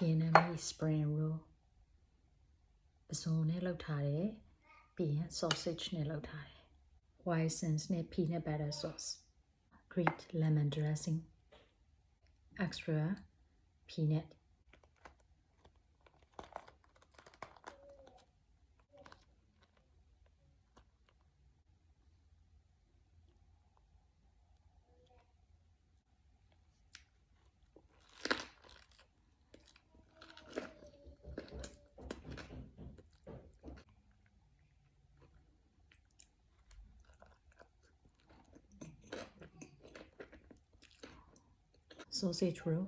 Vietnamese spring roll ပစုံနဲ့လောက်ထားတယ်ပြီးရင် sausage နဲ့လောက်ထားတယ် hoisin နဲ့ peanut butter sauce Greek lemon dressing extra peanut sausage roll